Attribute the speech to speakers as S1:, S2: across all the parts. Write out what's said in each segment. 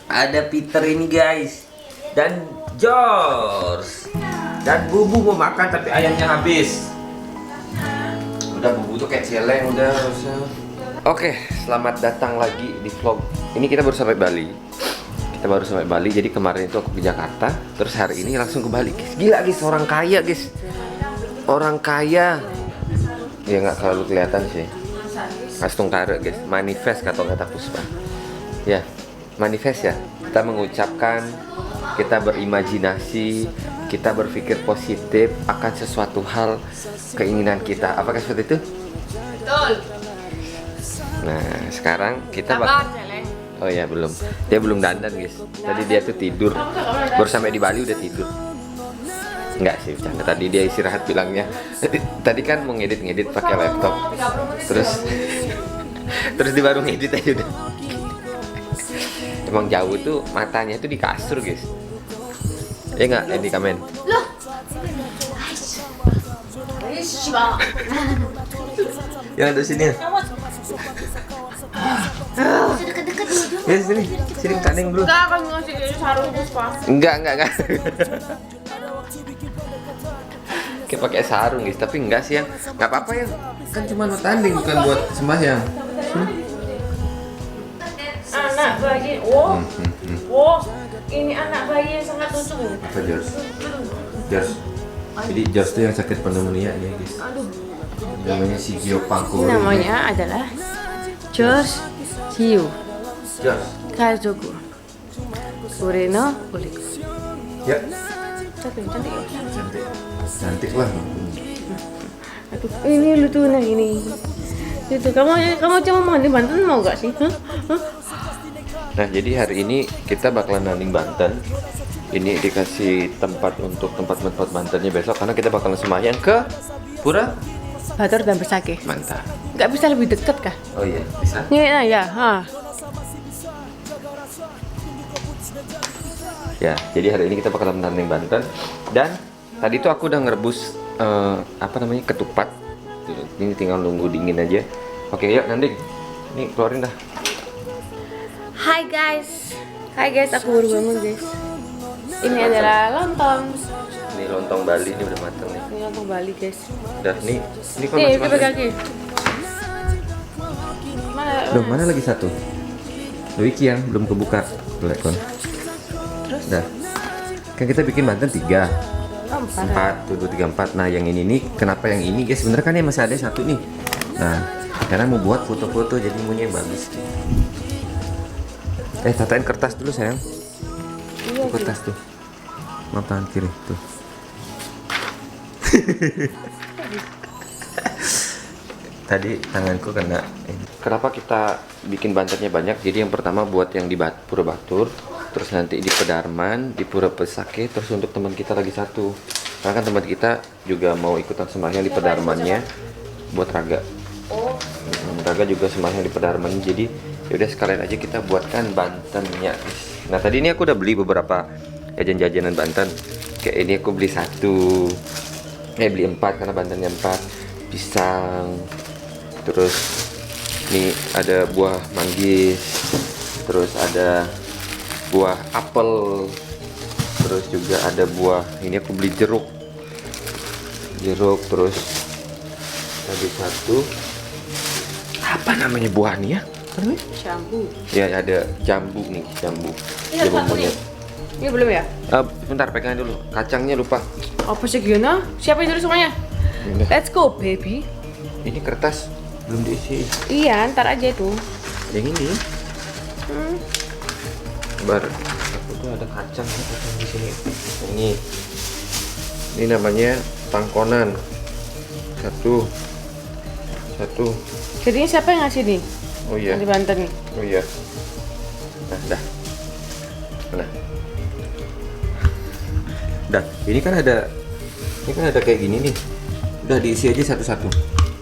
S1: Ada Peter ini guys. Dan George. Dan Bubu mau makan tapi ayamnya habis. Udah Bubu tuh kayak celeng udah usah. Oke, selamat datang lagi di vlog. Ini kita baru sampai Bali. Jadi kemarin itu aku ke Jakarta, terus hari ini langsung ke Bali. Gila guys, orang kaya guys. Orang kaya. Ya nggak terlalu kelihatan sih. Astung kare guys, manifest kata Puspa. Ya, manifest ya. Kita mengucapkan, kita berimajinasi, kita berpikir positif akan sesuatu hal keinginan kita. Apakah seperti itu?
S2: Betul.
S1: Nah, sekarang kita
S2: Celeng.
S1: Oh ya belum. Dia belum dandan guys. Tadi dia tuh tidur. Baru sampai di Bali udah tidur. Enggak sih, bercanda. Tadi dia istirahat bilangnya. Tadi kan mau ngedit pakai laptop. Terus di baru ngedit aja udah. Emang jauh tuh matanya tuh di kasur guys. Ya enggak, Edi Kamen?
S2: Loh.
S1: Yang ada sini ya. Ya sini kandeng dulu.
S2: Kita akan ngasih sarung Puspa.
S1: Enggak. Kayak pakai sarung guys, tapi enggak sih yang nggak apa-apa ya. Kan cuma mau tanding bukan buat sembahyang.
S2: Anak bayi. Wow. Wow. Ini anak bayi yang sangat lucu.
S1: Apa George? Jadi George tuh yang sakit pneumonia ya guys.
S2: Aduh.
S1: Namanya si Gio Pangko.
S2: Namanya adalah George Hiu
S1: George.
S2: Kazoku. Ureno Uliku.
S1: Ya.
S2: Cantik ya.
S1: Cantik lah.
S2: Aduh, ini lucu nah ini. Itu kamu cuma mau di Banten mau gak sih? Hah?
S1: Nah jadi hari ini kita bakalan nanding Banten. Ini dikasih tempat untuk tempat Bantennya besok karena kita bakalan sembahyang ke Pura
S2: Batur dan Besake.
S1: Mantap.
S2: Gak bisa lebih deket kah?
S1: Oh iya bisa.
S2: Iya ya,
S1: Ya, jadi hari ini kita bakalan menanding Banten. Dan tadi tuh aku udah ngerebus ketupat. Ini tinggal nunggu dingin aja. Oke, yuk nanding. Nih keluarin dah.
S2: Hai guys, aku baru bangun guys. Ini adalah lontong.
S1: Ini lontong Bali ini udah mateng nih.
S2: Ini lontong Bali guys.
S1: Udah nih kok
S2: Nih,
S1: masih
S2: kita
S1: mateng.
S2: kaki.
S1: Loh, mana lagi satu? Loh, iki yang belum kebuka. Lekon.
S2: Terus?
S1: Dah. Kan kita bikin Banten 3.
S2: Oh,
S1: 4, 2, 3, 4. Nah yang ini nih, kenapa yang ini guys? Sebenarnya kan yang masih ada satu nih. Nah, karena mau buat foto-foto jadi maunya yang bagus. Tatain kertas dulu sayang.
S2: Iya,
S1: Tuh, kertas tuh. Mau tangan kiri tuh. Tadi tanganku kena. Kenapa kita bikin Bantennya banyak? Jadi yang pertama buat yang di Pura Batur, terus nanti di Pedarman, di Pura Pesake, terus untuk teman kita lagi satu. Karena kan teman kita juga mau ikutan sembahyang di Pedarmannya buat Raga. Raga juga sembahyang di Pedarman. Jadi yaudah sekalian aja kita buatkan Bantennya. Nah tadi ini aku udah beli beberapa jajan-jajanan Banten. Kayak ini aku beli 1, beli 4 karena Bantennya 4. Pisang. Terus ini ada buah manggis, terus ada buah apel, terus juga ada buah ini aku beli jeruk, terus tadi 1 apa namanya buah nih ya? Apa namanya?
S2: Jambu.
S1: Ya ada jambu nih, jambu.
S2: Ini
S1: Jambu
S2: satu nih.
S1: monyet.
S2: Ini belum ya?
S1: Bentar pegangan dulu, kacangnya lupa.
S2: Apa sih Giona? Siapin dulu semuanya.
S1: Udah.
S2: Let's go baby.
S1: Ini kertas belum diisi.
S2: Iya, ntar aja itu.
S1: Yang ini. Aku tuh ada kacang di sini. Ini namanya tangkonan. Satu.
S2: Jadinya siapa yang ngasih nih?
S1: Oh iya.
S2: Di Banten nih.
S1: Oh iya. Nah, dah. Nah. Dah, ini kan ada kayak gini nih. Udah diisi aja satu-satu.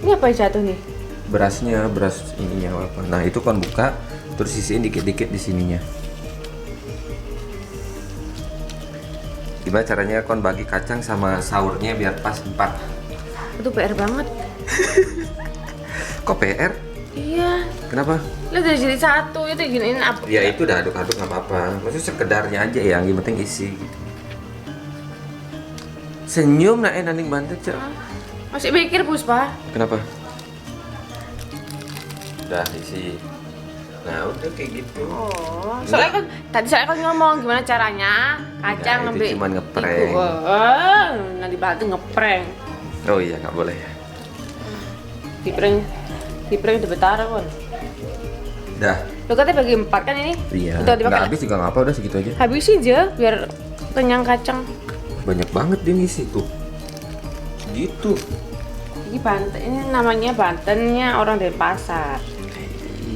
S2: Ini apa yang jatuh nih?
S1: Beras ininya apa. Nah, itu kan buka terus isiin dikit-dikit di sininya. Gimana caranya kon bagi kacang sama sahurnya biar pas 4?
S2: Itu PR banget.
S1: Kok PR?
S2: Iya.
S1: Kenapa?
S2: Lu udah jadi satu, itu giniin apa?
S1: Ya itu udah aduk-aduk nggak apa-apa. Maksudnya sekedarnya aja yang penting isi gitu. Senyum nak naning bantet cak.
S2: Masih mikir Puspa?
S1: Kenapa? Udah isi. Nah udah kayak gitu.
S2: Oh, soalnya kan tadi saya kan ngomong gimana caranya kacang
S1: Enggak, itu cuman ngeprank.
S2: Nanti bantu ngeprank.
S1: Oh iya nggak boleh ya.
S2: Diprank udah betara kon.
S1: Dah.
S2: Lu katanya bagi 4 kan ini?
S1: Iya.
S2: Udah
S1: Nggak
S2: dipakai.
S1: habis juga nggak apa, udah segitu aja.
S2: Habisin aja biar kenyang kacang.
S1: Banyak banget dia ngisi tuh. Gitu.
S2: Ini namanya Bantennya orang dari pasar.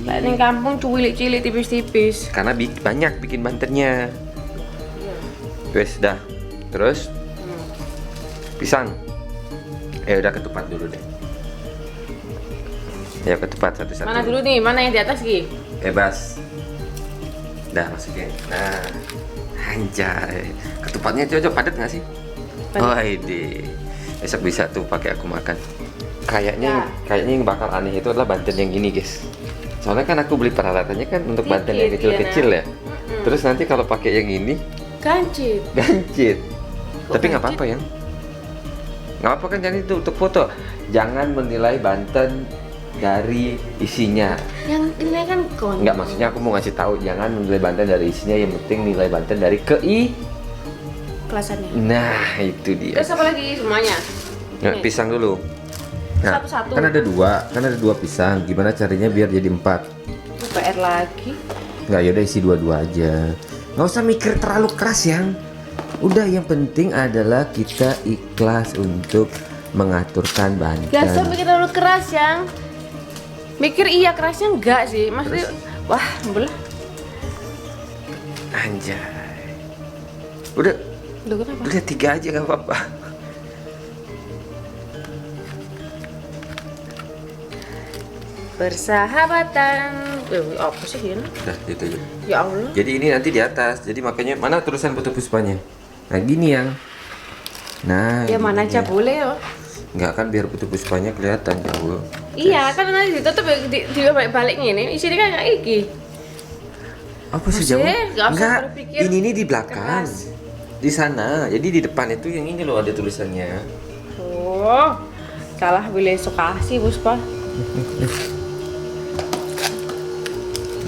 S2: Kayak di kampung cilik-cilik tipis-tipis.
S1: Karena banyak bikin banternya. Wes dah. Terus pisang. Udah ketupat dulu deh. Ya ketupat satu-satu.
S2: Mana dulu nih? Mana yang di atas Ki?
S1: Bebas. Dah masukin. Nah, anjay. Ketupatnya cocok padat nggak sih?
S2: Padat.
S1: Oh ide. Besok bisa tuh pakai aku makan. Kayaknya yang bakal aneh itu adalah banten yang gini guys. Soalnya kan aku beli peralatannya kan untuk banten yang
S2: Dikit,
S1: kecil-kecil ya. Terus nanti kalau pakai yang ini
S2: Gancit.
S1: Tapi nggak apa-apa ya. Nggak apa-apa kan, jadi itu untuk foto. Jangan menilai banten dari isinya.
S2: Yang ini kan kon.
S1: Enggak, maksudnya aku mau ngasih tahu jangan menilai banten dari isinya, yang penting nilai banten dari
S2: Kelasannya.
S1: Nah, itu dia.
S2: Terus apa lagi semuanya?
S1: Nah,
S2: Nih.
S1: pisang dulu. Nah,
S2: Satu-satu.
S1: kan ada dua pisang. Gimana caranya biar jadi 4?
S2: PR lagi.
S1: Enggak, yaudah isi dua-dua aja. Nggak usah mikir terlalu keras yang. Udah, yang penting adalah kita ikhlas untuk mengaturkan banten.
S2: Gak usah mikir terlalu keras yang. Mikir iya kerasnya enggak sih. Maksudnya wah, belah.
S1: Anjay. Udah
S2: Kenapa?
S1: 3 aja nggak apa-apa.
S2: Persahabatan. Apa sih ini?
S1: Udah, itu aja.
S2: Ya Allah.
S1: Jadi ini nanti di atas. Jadi makanya mana tulisan foto puspanya? Nah gini yang. Nah.
S2: Ya mana
S1: gini
S2: aja
S1: ya.
S2: boleh yo.
S1: Enggak kan biar foto puspanya kelihatan jauh.
S2: Iya, kan nanti ditutup di balik ini. Isinya kan kayak iki.
S1: Apa sih
S2: Masih,
S1: jauh?
S2: nggak usah
S1: Enggak.
S2: berpikir
S1: Ini di belakang.
S2: keras.
S1: Di sana. Jadi di depan itu yang ini loh ada tulisannya.
S2: Oh. Salah pilih sukasi, Puspa.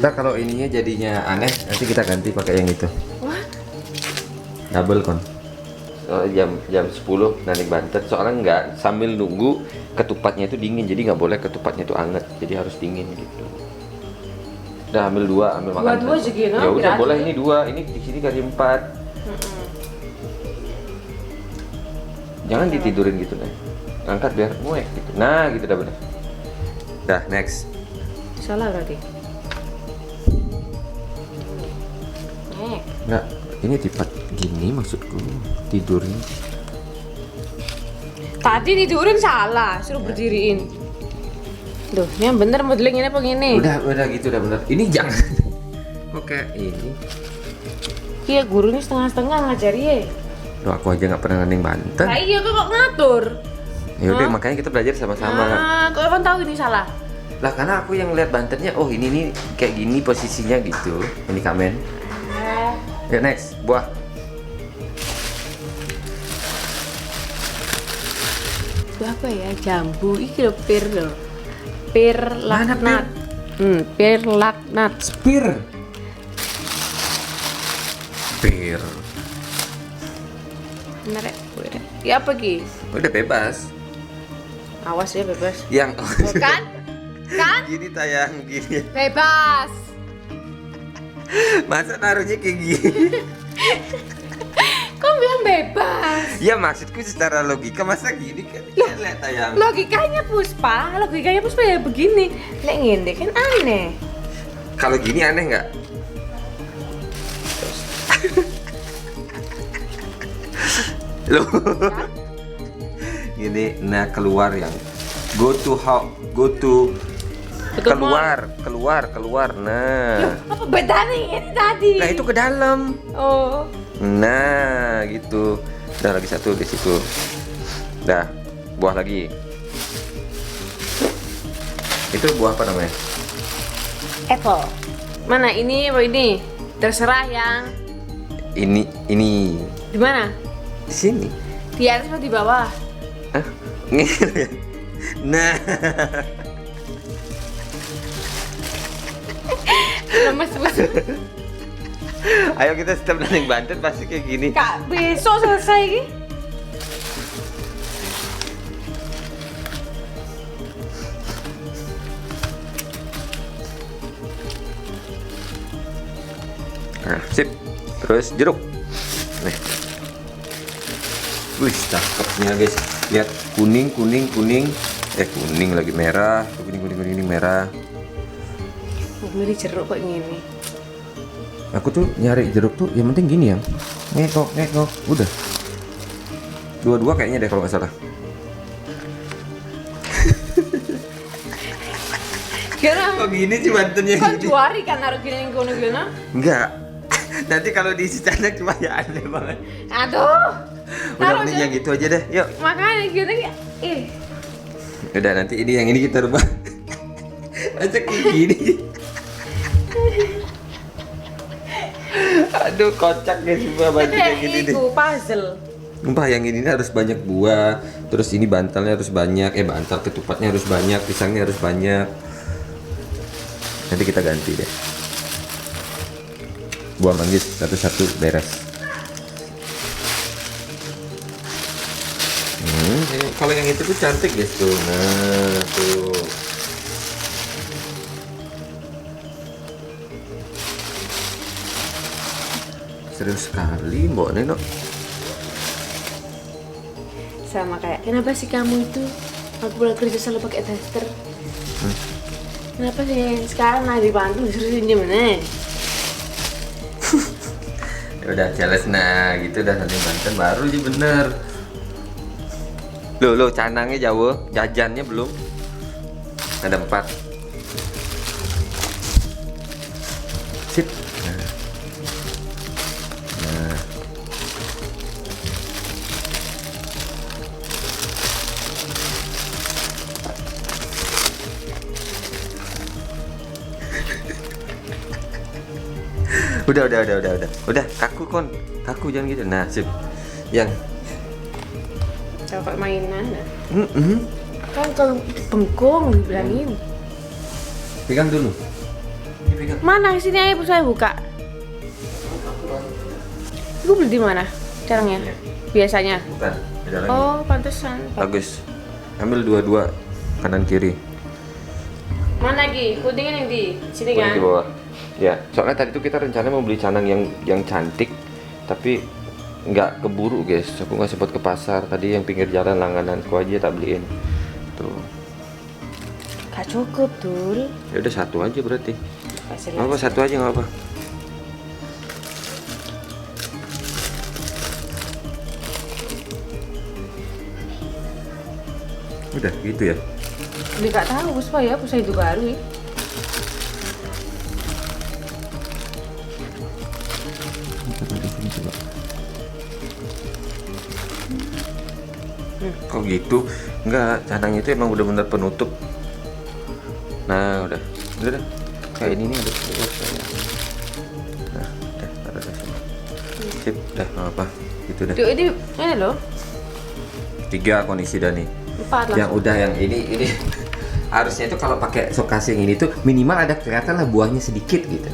S1: Ntar kalau ininya jadinya aneh, nanti kita ganti pakai yang itu.
S2: Wah.
S1: Double kon. Soalnya jam 10 nanti bantet. Soalnya enggak sambil nunggu ketupatnya itu dingin. Jadi nggak boleh ketupatnya itu anget. Jadi harus dingin gitu. Udah ambil 2, ambil makan.
S2: Dua segini,
S1: Ya udah
S2: berarti.
S1: boleh ini 2. Ini di sini kasih 4. Jangan ditidurin gitu nih. Angkat biar muek gitu. Nah, gitu dah benar. Dah, next.
S2: Salah berarti.
S1: Enggak, ini tipat gini maksudku. Tidurin.
S2: Tadi tidurin salah, suruh berdiriin. Duh, ini yang bener modelingnya apa gini?
S1: Udah gitu udah benar. Ini jangan. Oke, ini.
S2: Iya, gurunya setengah-setengah ngajari ya.
S1: Loh, aku aja nggak pernah nanding banten.
S2: Nah iya, kok ngatur?
S1: Ya udah makanya kita belajar sama-sama.
S2: Ah, kok kan tahu ini salah?
S1: Lah karena aku yang lihat bantennya, oh ini nih kayak gini posisinya gitu. Ini kamen. Ya next, buah.
S2: Itu apa ya? Jambu, iki lho pir lho. Pir
S1: Mana
S2: laknat. Pir laknat.
S1: Spear. Spear.
S2: Bener ya? Ya apa ki?
S1: Udah bebas.
S2: Awas ya bebas.
S1: Yang
S2: Kan? Kan?
S1: gini tayang gini.
S2: Bebas.
S1: Masa naruhnya kayak gini?
S2: Kok bilang bebas?
S1: Ya maksudku secara logika masa gini kan? Lihat tayang.
S2: Logikanya Puspa ya begini. Lek ngene kan aneh.
S1: Kalau gini aneh nggak? Loh. Gini, nah keluar yang go to
S2: Betul,
S1: keluar. Nah.
S2: Apa bedanya ini tadi?
S1: Nah, itu ke dalam.
S2: Oh.
S1: Nah, gitu. Udah lagi satu di situ. Dah, buah lagi. Itu buah apa namanya?
S2: Apple. Mana ini apa ini? Terserah yang
S1: Ini
S2: di mana?
S1: di sini.
S2: Di atas atau di bawah?
S1: Hah? Nah,
S2: Lemes banget.
S1: ayo kita setiap naik Banten pasti kayak gini.
S2: Kak, besok selesai ini.
S1: Nah, sip. Terus jeruk. Nih. Wih, cakepnya guys. Lihat kuning. Kuning lagi merah. Kuning merah.
S2: Milih jeruk kok gini.
S1: Aku tuh nyari jeruk tuh yang penting gini ya. Ngekok. Udah. Dua-dua kayaknya deh kalau nggak salah.
S2: Kira
S1: Kok gini sih Bantennya
S2: kan
S1: gini?
S2: juari kan naruh gini yang gono-gono.
S1: Enggak. Nanti kalau diisi canak cuma ya aneh banget.
S2: Aduh.
S1: Udah mending yang gitu aja deh. Yuk.
S2: Makanya gini
S1: Udah nanti yang ini kita rubah. Aja kayak gini. Aduh kocak guys semua baju kayak gini deh.
S2: Itu puzzle.
S1: Sumpah yang ini harus banyak buah. Terus ini bantalnya harus banyak. Bantal ketupatnya harus banyak. Pisangnya harus banyak. Nanti kita ganti deh. Buah manggis satu-satu beres. Kalau yang itu tuh cantik guys tuh. Nah tuh. Serius sekali Mbak Neno.
S2: Sama kayak kenapa sih kamu itu aku pulang kerja selalu pakai daster? Kenapa sih sekarang lagi dibantu disuruh senyum nih?
S1: Ya udah jelas nah gitu udah nanti Banten baru aja bener. Loh canangnya jauh, jajannya belum. Ada 4. Sip. Nah. Udah, kaku jangan gitu. Nah, sip. Yang
S2: Coba mainan dah. Kan kalau bengkong dibilangin.
S1: pegang dulu. Ini pegang.
S2: Mana sini aja saya buka. Gue beli di mana? Caranya? Biasanya.
S1: Bukan, beda lagi.
S2: Oh, pantesan.
S1: Bagus. Ambil dua-dua kanan kiri.
S2: Mana lagi? Pudingnya yang di sini
S1: Kuning
S2: kan?
S1: di bawah. Ya, soalnya tadi tuh kita rencana mau beli canang yang cantik, tapi nggak keburu guys. Aku nggak sempat ke pasar. Tadi yang pinggir jalan langgananku aja tak beliin. Tuh.
S2: Gak cukup tuh.
S1: Ya udah satu aja berarti.
S2: Kasih
S1: Nggak apa
S2: lagi.
S1: satu aja nggak apa. Udah gitu ya.
S2: Dia gak tahu Puspa ya, Puspa itu baru ya.
S1: Kok gitu? Enggak, canang itu emang bener-bener penutup. Nah, udah kayak ini nih udah. Nah, udah taruh di sini. Sip, udah nggak apa, gitu deh.
S2: Tuh ini loh.
S1: 3 kondisi dah nih.
S2: 4 lah.
S1: Yang udah yang ini harusnya itu kalau pakai sokasi yang ini tuh minimal ada kelihatan lah buahnya sedikit gitu.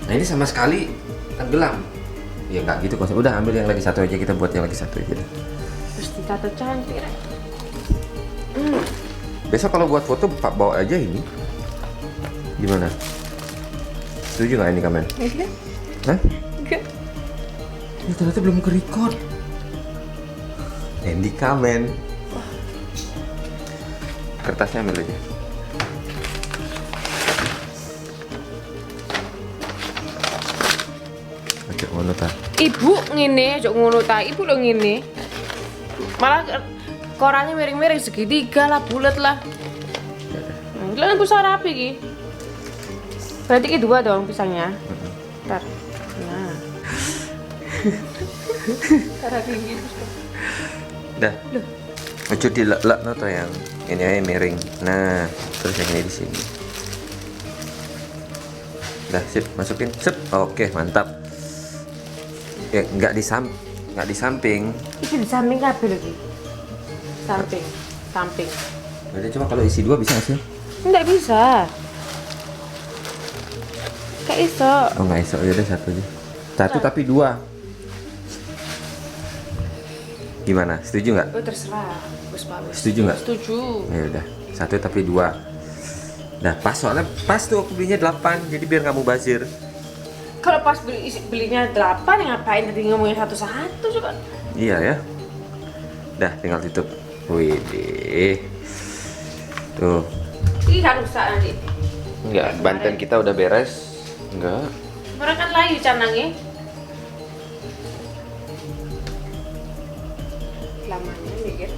S1: Nah ini sama sekali tenggelam. Ya nggak gitu konsep. Udah ambil yang lagi satu aja, kita buat yang lagi satu aja deh.
S2: Terus ditata cantik.
S1: Besok kalau buat foto bawa aja ini. Gimana? Setuju nggak ini Kamen?
S2: Enggak.
S1: Hah?
S2: Enggak.
S1: Ya ternyata belum ke-record. Andy Kamen. Kertasnya ambil aja. Ajak ngono ta.
S2: Ibu ngene, aja ngono ta. Ibu lo ngene. Malah korannya miring-miring segitiga lah, bulat lah. Lah bisa rapi ki. Berarti ki 2 dong pisangnya. Ntar. Nah. Cara tinggi.
S1: Dah.
S2: Loh.
S1: Lucu di lek tuh yang ini aja miring. Nah, terus yang ini di sini. Dah, sip, masukin. Sip. Oke, mantap. Ya, nggak di samping.
S2: Itu di samping kabel lagi. Samping.
S1: Udah, cuma kalau isi 2 bisa nggak sih?
S2: Enggak bisa. Kayak iso.
S1: Oh, nggak iso. Ya udah satu aja. Satu tapi 2. Gimana? Setuju nggak?
S2: Oh, terserah. Bagus.
S1: Setuju nggak?
S2: Setuju.
S1: Ya udah, satu tapi 2. Nah, pas soalnya pas tuh aku belinya 8, jadi biar nggak mubazir.
S2: Kalau pas belinya 8, ya ngapain tadi ngomongin satu-satu coba?
S1: Iya ya. Dah, tinggal tutup. Wih, tuh.
S2: Ih, kan rusak nanti.
S1: Enggak, Banten kita udah beres. Enggak.
S2: Mereka kan layu canangnya. Lamanya mikir.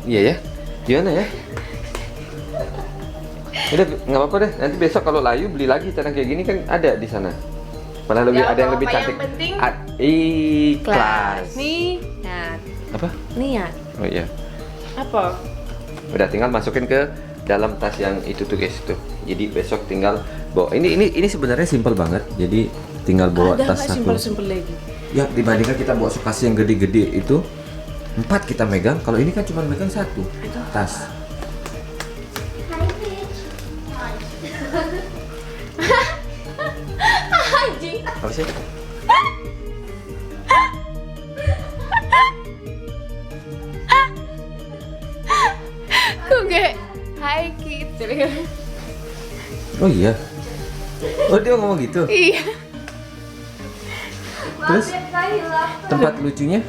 S1: Iya ya. Gimana ya? Udah, nggak apa-apa deh. Nanti besok kalau layu beli lagi canang kayak gini kan ada di sana. Malah lebih
S2: Ya,
S1: ada yang lebih
S2: apa-apa,
S1: cantik.
S2: yang penting
S1: Ikhlas.
S2: Niat.
S1: Apa?
S2: Niat.
S1: Oh iya.
S2: Apa?
S1: Udah tinggal masukin ke dalam tas yang itu tuh guys tuh. Jadi besok tinggal bawa. Ini sebenarnya simpel banget. Jadi tinggal bawa
S2: Ada
S1: tas
S2: nggak
S1: satu.
S2: simpel lagi?
S1: Ya dibandingkan kita bawa sukasi yang gede-gede itu 4 kita megang. Kalau ini kan cuma megang 1 tas.
S2: Anjing.
S1: Apa sih?
S2: Kok gak? Hai Kit.
S1: Oh iya. Oh dia ngomong gitu.
S2: Iya.
S1: Terus tempat lucunya?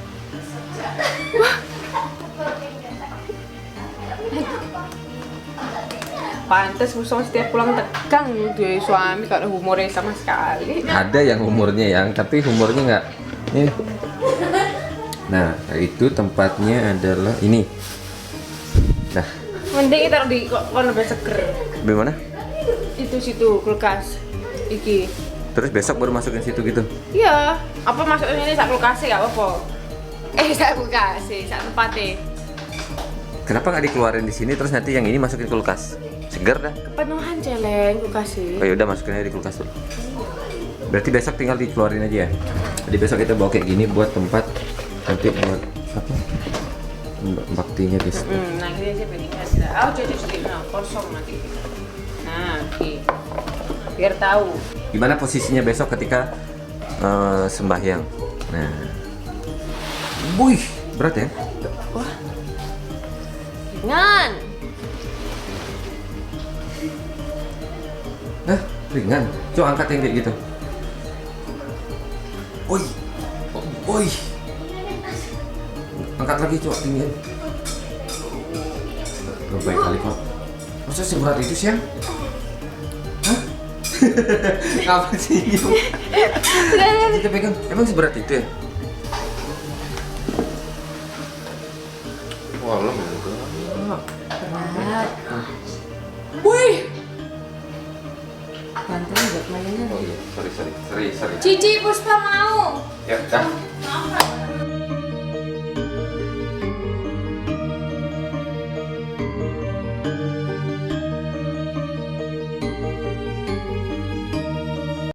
S2: Pantes Musong setiap pulang tegang dia suami karena humornya sama sekali.
S1: Ada yang humornya yang, tapi humornya nggak. Ini. Nah itu tempatnya adalah ini. Nah,
S2: Mending taruh di kono seger.
S1: bagaimana?
S2: Itu situ kulkas. Iki.
S1: Terus besok baru masukin situ gitu.
S2: Iya, apa maksudnya ini sak kulkas gak apa-apa. Sak kulkas, sak tempatnya.
S1: Kenapa nggak dikeluarin di sini terus nanti yang ini masukin kulkas? Seger dah.
S2: Kepenuhan celeng kulkasnya.
S1: Oh ya udah masukin aja di kulkas dulu. Berarti besok tinggal dikeluarin aja ya. Jadi besok kita bawa kayak gini buat tempat nanti buat apa? Baktinya di situ.
S2: Nah ini aja pentingnya tidak. Oh jadi nah, kosong nanti. Nah, oke. Biar tahu.
S1: Gimana posisinya besok ketika sembahyang? Nah, wih berat ya?
S2: Wah. Ringan.
S1: Hah, ringan. Coba angkat yang kayak gitu. Oi, oi. Angkat lagi coba tinggiin. Gak baik kali kok. Masa seberat itu sih? Hah? Apa sih? Kita pegang. Emang seberat itu ya? Wah, lo enggak.
S2: Berat. Wih. Bantuin buat mainnya.
S1: Oh iya, sorry.
S2: Cici Puspa mau.
S1: Ya, dah.